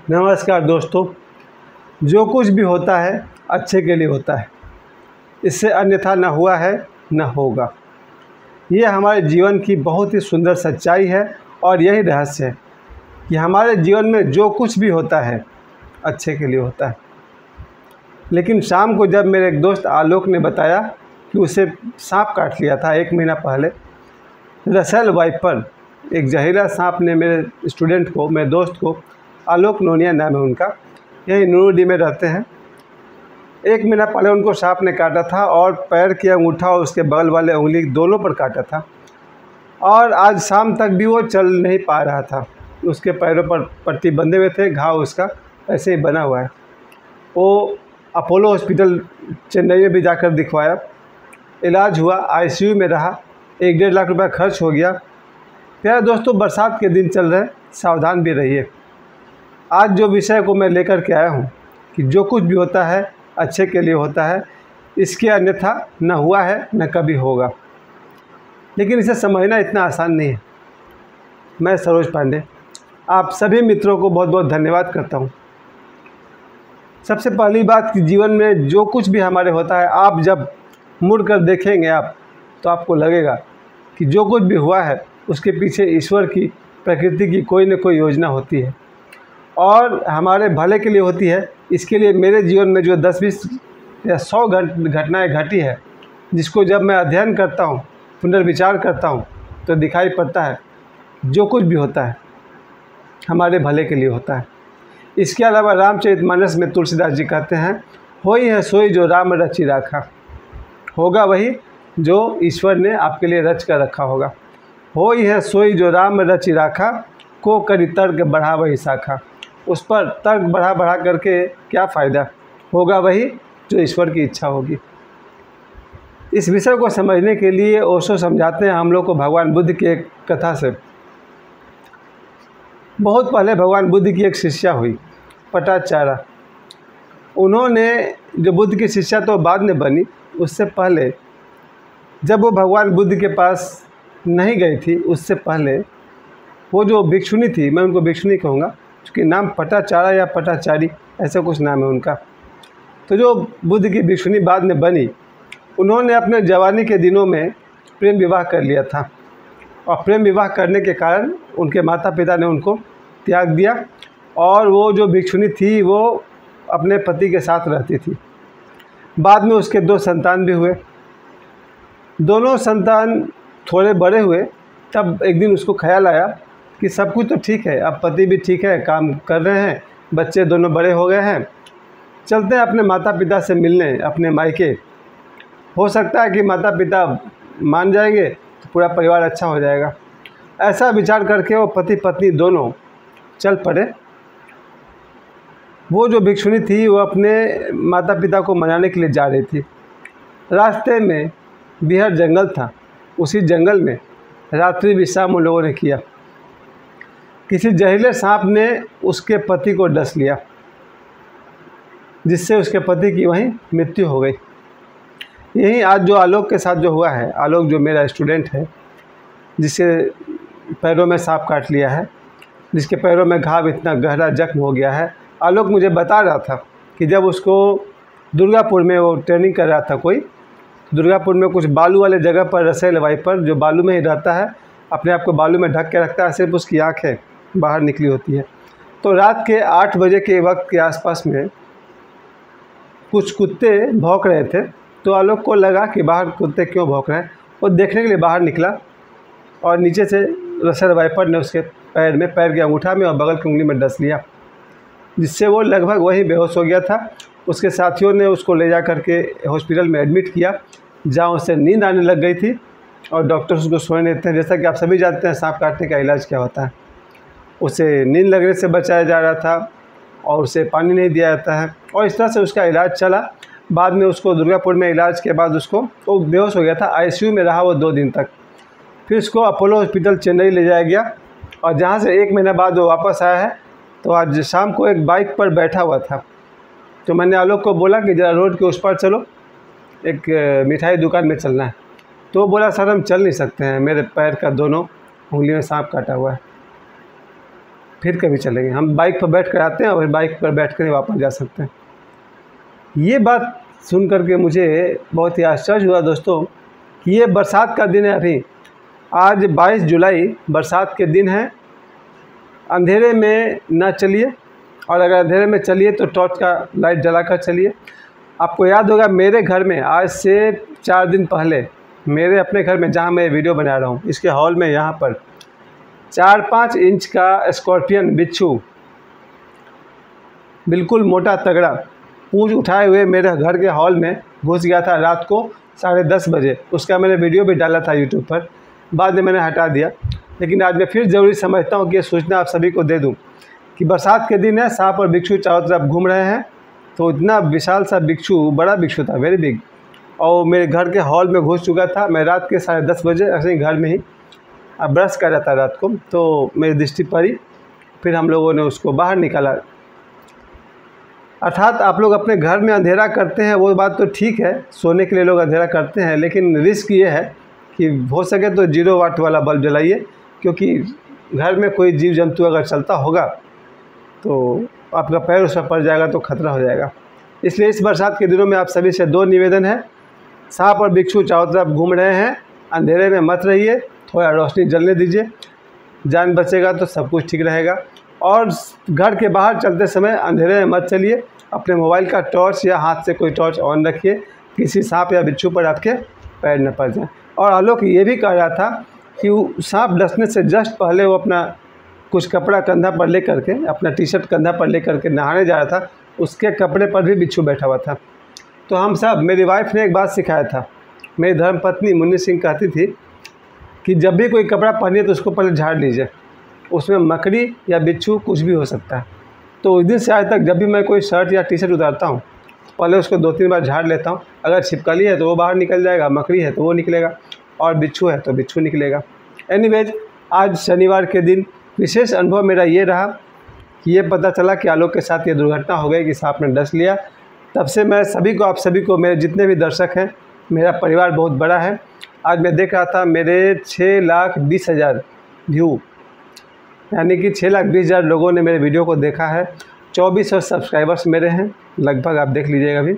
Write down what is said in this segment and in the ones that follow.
नमस्कार दोस्तों। जो कुछ भी होता है अच्छे के लिए होता है, इससे अन्यथा न हुआ है न होगा। ये हमारे जीवन की बहुत ही सुंदर सच्चाई है और यही रहस्य है कि हमारे जीवन में जो कुछ भी होता है अच्छे के लिए होता है। लेकिन शाम को जब मेरे एक दोस्त आलोक ने बताया कि उसे सांप काट लिया था 1 महीना पहले, रसेल वाइपर एक जहरीला सांप ने मेरे स्टूडेंट को, मेरे दोस्त को, आलोक नोनिया नाम है उनका, यही नूरुडी में रहते हैं, 1 महीना पहले उनको सांप ने काटा था और पैर की अंगूठा और उसके बगल वाले उंगली दोनों पर काटा था। और आज शाम तक भी वो चल नहीं पा रहा था, उसके पैरों पर पट्टी बंधे हुए थे, घाव उसका ऐसे ही बना हुआ है। वो अपोलो हॉस्पिटल चेन्नई में भी जाकर दिखवाया, इलाज हुआ, आईसीयू में रहा, 1-1.5 लाख रुपया खर्च हो गया। प्यारे दोस्तों, बरसात के दिन चल रहे, सावधान भी रहिए। आज जो विषय को मैं लेकर के आया हूँ कि जो कुछ भी होता है अच्छे के लिए होता है, इसके अन्यथा न हुआ है न कभी होगा। लेकिन इसे समझना इतना आसान नहीं है। मैं सरोज पांडे आप सभी मित्रों को बहुत बहुत धन्यवाद करता हूँ। सबसे पहली बात कि जीवन में जो कुछ भी हमारे होता है, आप जब मुड़ कर देखेंगे तो आपको लगेगा कि जो कुछ भी हुआ है उसके पीछे ईश्वर की, प्रकृति की कोई न कोई योजना होती है और हमारे भले के लिए होती है। इसके लिए मेरे जीवन में जो 10-20 या 100 घटनाएँ घटी है, जिसको जब मैं अध्ययन करता हूँ, पुनर्विचार करता हूँ, तो दिखाई पड़ता है जो कुछ भी होता है हमारे भले के लिए होता है। इसके अलावा रामचरितमानस में तुलसीदास जी कहते हैं, होई है सोई जो राम रचि राखा। होगा वही जो ईश्वर ने आपके लिए रच कर रखा होगा। होई है सोई जो राम रचि राखा, को करी तर्क बढ़ा वही शाखा। उस पर तर्क बढ़ा करके क्या फ़ायदा, होगा वही जो ईश्वर की इच्छा होगी। इस विषय को समझने के लिए ओशो समझाते हैं हम लोग को भगवान बुद्ध की एक कथा से। बहुत पहले भगवान बुद्ध की एक शिष्या हुई, पटाचारा। उन्होंने, जो बुद्ध की शिष्या तो बाद में बनी, उससे पहले जब वो भगवान बुद्ध के पास नहीं गई थी, उससे पहले वो जो भिक्षुनी थी, मैं उनको भिक्षुनी कहूँगा क्योंकि नाम पटाचारा या पटाचारी ऐसा कुछ नाम है उनका। तो जो बुद्ध की भिक्षुनी बाद में बनी, उन्होंने अपने जवानी के दिनों में प्रेम विवाह कर लिया था और प्रेम विवाह करने के कारण उनके माता पिता ने उनको त्याग दिया और वो जो भिक्षुनी थी वो अपने पति के साथ रहती थी। बाद में उसके 2 संतान भी हुए। दोनों संतान थोड़े बड़े हुए, तब एक दिन उसको ख्याल आया कि सब कुछ तो ठीक है, अब पति भी ठीक है, काम कर रहे हैं, बच्चे दोनों बड़े हो गए हैं, चलते हैं अपने माता पिता से मिलने अपने मायके। हो सकता है कि माता पिता मान जाएंगे तो पूरा परिवार अच्छा हो जाएगा। ऐसा विचार करके वो पति पत्नी दोनों चल पड़े। वो जो भिक्षुनी थी वो अपने माता पिता को मनाने के लिए जा रही थी। रास्ते में बिहार जंगल था, उसी जंगल में रात्रि विश्राम उन लोगों ने किया। किसी जहरीले सांप ने उसके पति को डस लिया, जिससे उसके पति की वहीं मृत्यु हो गई। यही आज जो आलोक के साथ जो हुआ है, आलोक जो मेरा स्टूडेंट है, जिसके पैरों में सांप काट लिया है, जिसके पैरों में घाव इतना गहरा जख्म हो गया है। आलोक मुझे बता रहा था कि जब उसको दुर्गापुर में वो ट्रेनिंग कर रहा था, कोई दुर्गापुर में कुछ बालू वाले जगह पर रसेल वाइपर, जो बालू में ही रहता है, अपने आप को बालू में ढक के रखता है, सिर्फ उसकी आँखें बाहर निकली होती है। तो रात के 8 बजे के वक्त के आसपास में कुछ कुत्ते भौंक रहे थे। तो आलोक को लगा कि बाहर कुत्ते क्यों भौंक रहे हैं। वो देखने के लिए बाहर निकला और नीचे से रसेल वाइपर ने उसके पैर में, पैर के अंगूठा में और बगल की उंगली में डस लिया, जिससे वो लगभग वहीं बेहोश हो गया था। उसके साथियों ने उसको ले जा करके हॉस्पिटल में एडमिट किया, जहाँ उसे नींद आने लग गई थी और डॉक्टर्स उसको सोने देते हैं। जैसा कि आप सभी जानते हैं सांप काटने का इलाज क्या होता है, उसे नींद लगने से बचाया जा रहा था और उसे पानी नहीं दिया जाता है, और इस तरह से उसका इलाज चला। बाद में उसको दुर्गापुर में इलाज के बाद उसको, वो बेहोश हो गया था, आईसीयू में रहा वो 2 दिन तक। फिर उसको अपोलो हॉस्पिटल चेन्नई ले जाया गया और जहाँ से 1 महीना बाद वो वापस आया है। तो आज शाम को एक बाइक पर बैठा हुआ था, तो मैंने आलोक को बोला कि ज़रा रोड के उस पार चलो, एक मिठाई दुकान में चलना है। तो वो बोला, सर हम चल नहीं सकते हैं, मेरे पैर का दोनों उंगली में सांप काटा हुआ है। फिर कभी चलेंगे। हम बाइक पर बैठ कर आते हैं और फिर बाइक पर बैठ कर ही वापस जा सकते हैं। ये बात सुन कर के मुझे बहुत ही आश्चर्य हुआ दोस्तों कि ये बरसात का दिन है। अभी आज 22 जुलाई बरसात के दिन है। अंधेरे में ना चलिए, और अगर अंधेरे में चलिए तो टॉर्च का लाइट जलाकर चलिए। आपको याद होगा मेरे घर में आज से 4 दिन पहले, मेरे अपने घर में जहाँ मैं वीडियो बना रहा हूँ, इसके हॉल में यहाँ पर 4-5 इंच का स्कॉर्पियन बिच्छू बिल्कुल मोटा तगड़ा पूंछ उठाए हुए मेरे घर के हॉल में घुस गया था रात को 10:30 बजे। उसका मैंने वीडियो भी डाला था यूट्यूब पर, बाद में मैंने हटा दिया। लेकिन आज मैं फिर ज़रूरी समझता हूँ कि ये सूचना आप सभी को दे दूँ कि बरसात के दिन है, सांप और बिच्छू चारों तरफ घूम रहे हैं। तो इतना विशाल सा बिच्छू, बड़ा बिच्छू था, वेरी बिग, और मेरे घर के हॉल में घुस चुका था। मैं रात के 10:30 बजे ऐसे ही घर में ही ब्रश कर रहा था रात को, तो मेरी दृष्टि पड़ी। फिर हम लोगों ने उसको बाहर निकाला। अर्थात आप लोग अपने घर में अंधेरा करते हैं, वो बात तो ठीक है, सोने के लिए लोग अंधेरा करते हैं, लेकिन रिस्क ये है कि हो सके तो 0 वाट वाला बल्ब जलाइए, क्योंकि घर में कोई जीव जंतु अगर चलता होगा तो आपका पैर उस पर पड़ जाएगा तो खतरा हो जाएगा। इसलिए इस बरसात के दिनों में आप सभी से 2 निवेदन है। सांप और बिच्छू चारों तरफ घूम रहे हैं, अंधेरे में मत रहिए, थोड़ा रोशनी जलने दीजिए, जान बचेगा तो सब कुछ ठीक रहेगा। और घर के बाहर चलते समय अंधेरे में मत चलिए, अपने मोबाइल का टॉर्च या हाथ से कोई टॉर्च ऑन रखिए, किसी सांप या बिच्छू पर आपके पैर न पड़ जाए। और आलोक ये भी कह रहा था कि सांप डसने से जस्ट पहले वो अपना कुछ कपड़ा कंधा पर ले करके, अपना टी-शर्ट कंधा पर ले करके नहाने जा रहा था, उसके कपड़े पर भी बिच्छू बैठा हुआ था। तो हम सब, मेरी वाइफ ने एक बात सिखाया था, मेरी धर्मपत्नी मुन्नी सिंह कहती थी कि जब भी कोई कपड़ा पहनिए तो उसको पहले झाड़ लीजिए, उसमें मकड़ी या बिच्छू कुछ भी हो सकता है। तो उस दिन से आज तक जब भी मैं कोई शर्ट या टी-शर्ट उतारता हूँ, पहले उसको 2-3 बार झाड़ लेता हूँ। अगर छिपकली है तो वो बाहर निकल जाएगा, मकड़ी है तो वो निकलेगा, और बिच्छू है तो बिच्छू निकलेगा। एनीवेज, आज शनिवार के दिन विशेष अनुभव मेरा ये रहा कि ये पता चला कि आलोक के साथ ये दुर्घटना हो गई कि सांप ने डस लिया। तब से मैं सभी को, आप सभी को, मेरे जितने भी दर्शक हैं, मेरा परिवार बहुत बड़ा है। आज मैं देख रहा था मेरे 6,20,000 व्यू, यानी कि 6,20,000 लोगों ने मेरे वीडियो को देखा है। 2400 सब्सक्राइबर्स मेरे हैं लगभग, आप देख लीजिएगा अभी।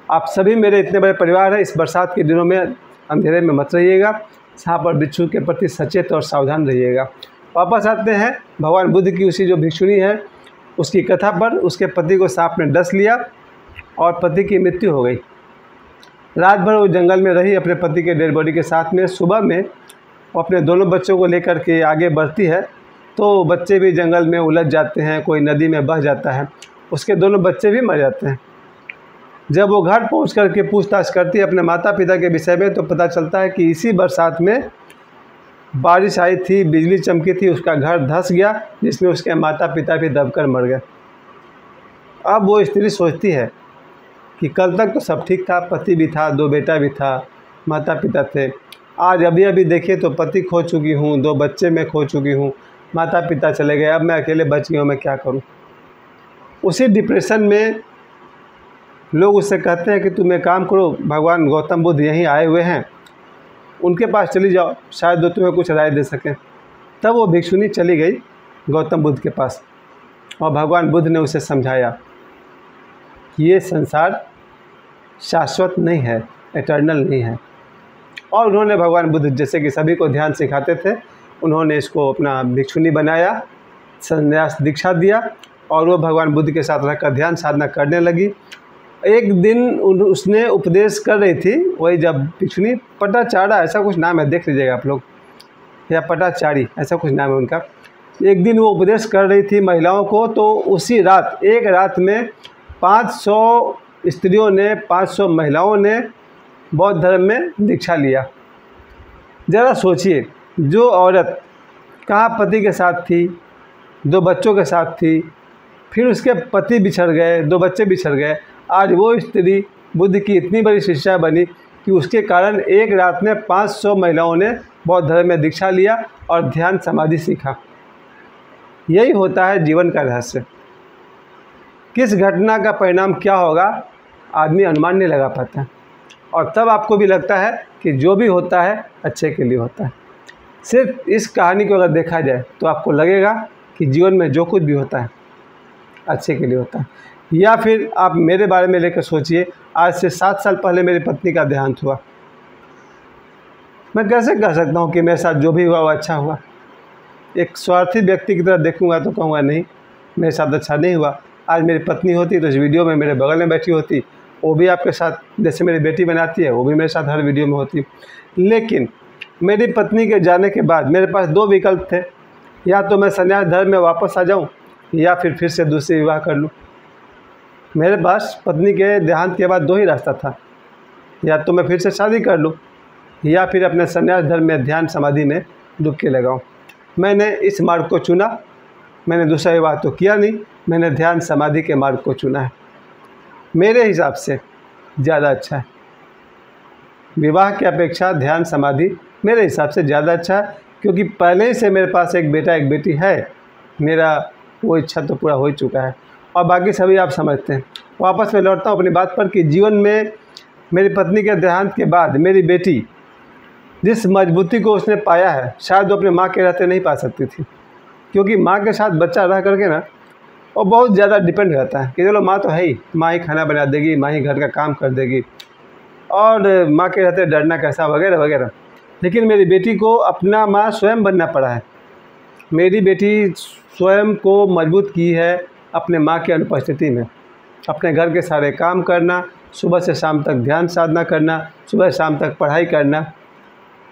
आप सभी मेरे इतने बड़े परिवार हैं। इस बरसात के दिनों में अंधेरे में मत रहिएगा, सांप और बिच्छू के प्रति सचेत और सावधान रहिएगा। वापस आते हैं भगवान बुद्ध की उसी जो भिक्षुणी है उसकी कथा पर। उसके पति को सांप ने डस लिया और पति की मृत्यु हो गई। रात भर वो जंगल में रही अपने पति के डेड बॉडी के साथ में। सुबह में वो अपने दोनों बच्चों को लेकर के आगे बढ़ती है, तो बच्चे भी जंगल में उलझ जाते हैं, कोई नदी में बह जाता है, उसके दोनों बच्चे भी मर जाते हैं। जब वो घर पहुंच कर के पूछताछ करती है अपने माता पिता के विषय में, तो पता चलता है कि इसी बरसात में बारिश आई थी, बिजली चमकी थी, उसका घर धंस गया, जिसमें उसके माता पिता भी दबकर मर गए। अब वो स्त्री सोचती है कि कल तक तो सब ठीक था, पति भी था, 2 बेटा भी था, माता पिता थे। आज अभी अभी देखिए तो पति खो चुकी हूँ, 2 बच्चे मैं खो चुकी हूँ, माता पिता चले गए, अब मैं अकेले बच गई हूँ, मैं क्या करूँ। उसी डिप्रेशन में लोग उससे कहते हैं कि तुम एक काम करो, भगवान गौतम बुद्ध यहीं आए हुए हैं, उनके पास चली जाओ, शायद वो तुम्हें कुछ राय दे सकें। तब वो भिक्षुणी चली गई गौतम बुद्ध के पास, और भगवान बुद्ध ने उसे समझाया कि ये संसार शाश्वत नहीं है, एटर्नल नहीं है। और उन्होंने, भगवान बुद्ध जैसे कि सभी को ध्यान सिखाते थे, उन्होंने इसको अपना भिक्षुणी बनाया, संन्यास दीक्षा दिया, और वो भगवान बुद्ध के साथ रहकर ध्यान साधना करने लगी। एक दिन उसने उपदेश कर रही थी, वही जब भिक्षुणी, पटाचारा ऐसा कुछ नाम है, देख लीजिएगा आप लोग, या पटाचारी ऐसा कुछ नाम है उनका। एक दिन वो उपदेश कर रही थी महिलाओं को, तो उसी रात, एक रात में 500 स्त्रियों ने, 500 महिलाओं ने बौद्ध धर्म में दीक्षा लिया। ज़रा सोचिए, जो औरत कहाँ पति के साथ थी, 2 बच्चों के साथ थी, फिर उसके पति बिछड़ गए, 2 बच्चे बिछड़ गए, आज वो स्त्री बुद्ध की इतनी बड़ी शिष्या बनी कि उसके कारण एक रात में 500 महिलाओं ने बौद्ध धर्म में दीक्षा लिया और ध्यान समाधि सीखा। यही होता है जीवन का रहस्य। किस घटना का परिणाम क्या होगा आदमी अनुमान नहीं लगा पाता है, और तब आपको भी लगता है कि जो भी होता है अच्छे के लिए होता है। सिर्फ इस कहानी को अगर देखा जाए तो आपको लगेगा कि जीवन में जो कुछ भी होता है अच्छे के लिए होता है। या फिर आप मेरे बारे में लेकर सोचिए, आज से 7 साल पहले मेरी पत्नी का देहांत हुआ। मैं कैसे कह सकता हूँ कि मेरे साथ जो भी हुआ वो अच्छा हुआ? एक स्वार्थी व्यक्ति की तरह देखूंगा तो कहूँगा नहीं, मेरे साथ अच्छा नहीं हुआ। आज मेरी पत्नी होती तो इस वीडियो में मेरे बगल में बैठी होती, वो भी आपके साथ, जैसे मेरी बेटी बनाती है वो भी मेरे साथ हर वीडियो में होती। लेकिन मेरी पत्नी के जाने के बाद मेरे पास 2 विकल्प थे, या तो मैं संन्यास धर्म में वापस आ जाऊं या फिर से दूसरी विवाह कर लूं। मेरे पास पत्नी के देहांत के बाद 2 ही रास्ता था, या तो मैं फिर से शादी कर लूं या फिर अपने संन्यास धर्म में ध्यान समाधि में डुबकी लगाऊं। मैंने इस मार्ग को चुना। मैंने दूसरा विवाह तो किया नहीं, मैंने ध्यान समाधि के मार्ग को चुना है। मेरे हिसाब से ज़्यादा अच्छा है। विवाह की अपेक्षा ध्यान समाधि मेरे हिसाब से ज़्यादा अच्छा है, क्योंकि पहले ही से मेरे पास एक बेटा एक बेटी है। मेरा वो इच्छा तो पूरा हो चुका है और बाकी सभी आप समझते हैं। वापस मैं लौटता हूँ अपनी बात पर कि जीवन में मेरी पत्नी के देहांत के बाद मेरी बेटी जिस मजबूती को उसने पाया है, शायद वो अपने माँ के रहते नहीं पा सकती थी। क्योंकि माँ के साथ बच्चा रह करके ना वो बहुत ज़्यादा डिपेंड रहता है कि चलो माँ तो है ही, माँ ही खाना बना देगी, माँ ही घर का काम कर देगी, और माँ के रहते डरना कैसा वगैरह वगैरह। लेकिन मेरी बेटी को अपना माँ स्वयं बनना पड़ा है। मेरी बेटी स्वयं को मजबूत की है अपने माँ की अनुपस्थिति में। अपने घर के सारे काम करना, सुबह से शाम तक ध्यान साधना करना, सुबह से शाम तक पढ़ाई करना।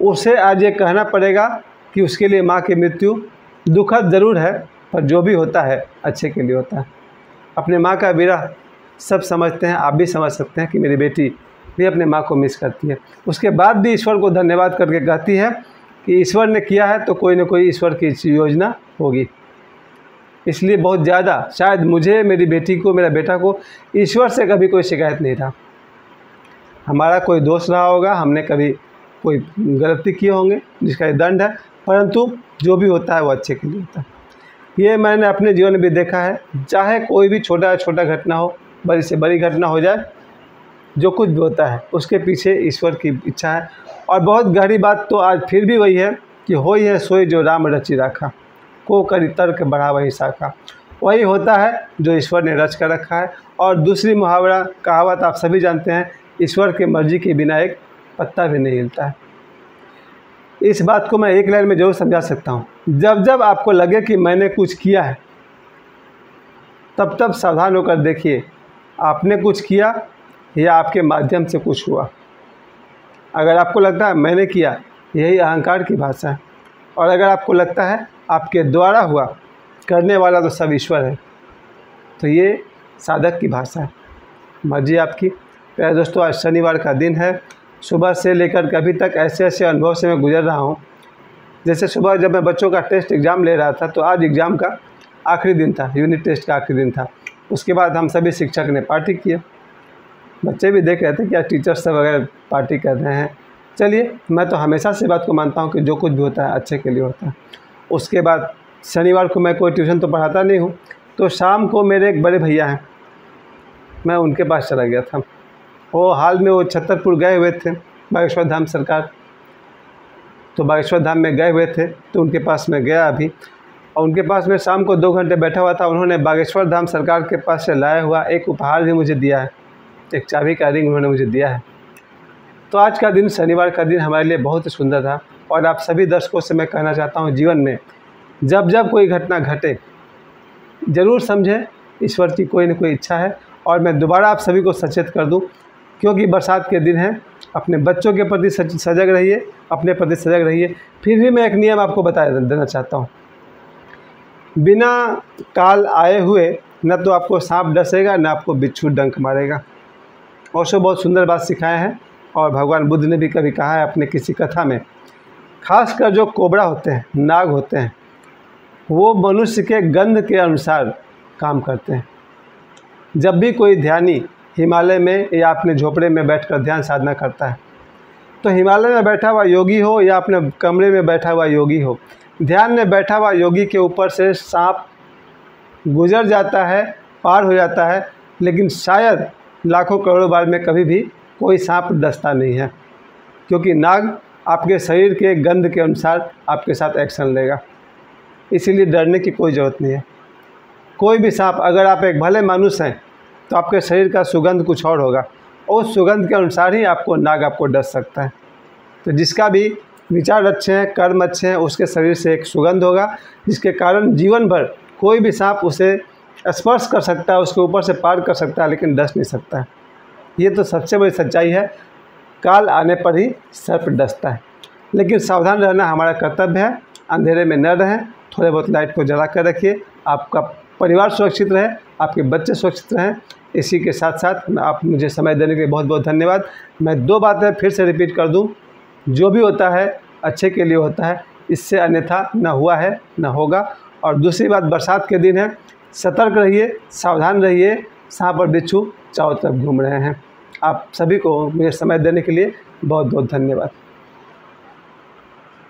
उसे आज ये कहना पड़ेगा कि उसके लिए माँ की मृत्यु दुखद ज़रूर है, पर जो भी होता है अच्छे के लिए होता है। अपने माँ का विरह सब समझते हैं, आप भी समझ सकते हैं कि मेरी बेटी भी अपने माँ को मिस करती है। उसके बाद भी ईश्वर को धन्यवाद करके कहती है कि ईश्वर ने किया है तो कोई ना कोई ईश्वर की योजना होगी। इसलिए बहुत ज़्यादा शायद मुझे, मेरी बेटी को, मेरा बेटा को ईश्वर से कभी कोई शिकायत नहीं रहा। हमारा कोई दोष रहा होगा, हमने कभी कोई गलती किए होंगे जिसका ये दंड है, परंतु जो भी होता है वो अच्छे के लिए होता है। ये मैंने अपने जीवन में भी देखा है। चाहे कोई भी छोटा छोटा घटना हो, बड़ी से बड़ी घटना हो जाए, जो कुछ भी होता है उसके पीछे ईश्वर की इच्छा है। और बहुत गहरी बात तो आज फिर भी वही है कि होई है सोई जो राम रचि राखा, को करी तर्क बढ़ा वही शाखा। वही होता है जो ईश्वर ने रच कर रखा है। और दूसरी मुहावरा कहावत आप सभी जानते हैं, ईश्वर की मर्जी के बिना एक पत्ता भी नहीं हिलता है। इस बात को मैं एक लाइन में ज़रूर समझा सकता हूँ। जब जब आपको लगे कि मैंने कुछ किया है, तब तब सावधान होकर देखिए आपने कुछ किया या आपके माध्यम से कुछ हुआ। अगर आपको लगता है मैंने किया, यही अहंकार की भाषा है। और अगर आपको लगता है आपके द्वारा हुआ, करने वाला तो सब ईश्वर है, तो ये साधक की भाषा है। मर्जी आपकी। प्यारे दोस्तों, आज शनिवार का दिन है। सुबह से लेकर के अभी तक ऐसे ऐसे अनुभव से मैं गुजर रहा हूँ। जैसे सुबह जब मैं बच्चों का टेस्ट एग्ज़ाम ले रहा था, तो आज एग्ज़ाम का आखिरी दिन था, यूनिट टेस्ट का आखिरी दिन था। उसके बाद हम सभी शिक्षक ने पार्टी किए। बच्चे भी देख रहे थे कि आज टीचर्स सब वगैरह पार्टी कर रहे हैं। चलिए, मैं तो हमेशा से बात को मानता हूँ कि जो कुछ भी होता है अच्छे के लिए होता है। उसके बाद शनिवार को मैं कोई ट्यूशन तो पढ़ाता नहीं हूँ, तो शाम को मेरे एक बड़े भैया हैं, मैं उनके पास चला गया था। वो हाल में वो छतरपुर गए हुए थे, बागेश्वर धाम सरकार, तो बागेश्वर धाम में गए हुए थे, तो उनके पास मैं गया अभी। और उनके पास मैं शाम को 2 घंटे बैठा हुआ था। उन्होंने बागेश्वर धाम सरकार के पास से लाया हुआ एक उपहार भी मुझे दिया है, एक चाबी का रिंग उन्होंने मुझे दिया है। तो आज का दिन, शनिवार का दिन हमारे लिए बहुत ही सुंदर था। और आप सभी दर्शकों से मैं कहना चाहता हूँ, जीवन में जब जब कोई घटना घटे, ज़रूर समझें ईश्वर की कोई न कोई इच्छा है। और मैं दोबारा आप सभी को सचेत कर दूं, क्योंकि बरसात के दिन हैं, अपने बच्चों के प्रति सजग रहिए, अपने प्रति सजग रहिए। फिर भी मैं एक नियम आपको बता देना चाहता हूँ, बिना काल आए हुए न तो आपको सांप डसेगा, न आपको बिच्छू डंक मारेगा। और सो बहुत सुंदर बात सिखाए हैं। और भगवान बुद्ध ने भी कभी कहा है अपने किसी कथा में, खासकर जो कोबरा होते हैं, नाग होते हैं, वो मनुष्य के गंध के अनुसार काम करते हैं। जब भी कोई ध्यानी हिमालय में या अपने झोपड़े में बैठकर ध्यान साधना करता है, तो हिमालय में बैठा हुआ योगी हो या अपने कमरे में बैठा हुआ योगी हो, ध्यान में बैठा हुआ योगी के ऊपर से सांप गुजर जाता है, पार हो जाता है, लेकिन शायद लाखों करोड़ों बार में कभी भी कोई सांप डसता नहीं है, क्योंकि नाग आपके शरीर के गंध के अनुसार आपके साथ एक्शन लेगा। इसीलिए डरने की कोई ज़रूरत नहीं है। कोई भी सांप, अगर आप एक भले मनुष्य हैं तो आपके शरीर का सुगंध कुछ और होगा, उस सुगंध के अनुसार ही नाग आपको डस सकता है। तो जिसका भी विचार अच्छे हैं, कर्म अच्छे हैं, उसके शरीर से एक सुगंध होगा, जिसके कारण जीवन भर कोई भी सांप उसे स्पर्श कर सकता है, उसके ऊपर से पार कर सकता है, लेकिन डस नहीं सकता है। ये तो सबसे बड़ी सच्चाई है। काल आने पर ही सर्प डसता है, लेकिन सावधान रहना हमारा कर्तव्य है। अंधेरे में न रहें, थोड़े बहुत लाइट को जला कर रखिए, आपका परिवार सुरक्षित रहे, आपके बच्चे सुरक्षित रहें। इसी के साथ साथ आप मुझे समय देने के लिए बहुत बहुत धन्यवाद। मैं 2 बातें फिर से रिपीट कर दूं, जो भी होता है अच्छे के लिए होता है, इससे अन्यथा न हुआ है न होगा। और दूसरी बात, बरसात के दिन है, सतर्क रहिए, सावधान रहिए, सांप और बिच्छू चारों तरफ घूम रहे हैं। आप सभी को मुझे समय देने के लिए बहुत बहुत धन्यवाद।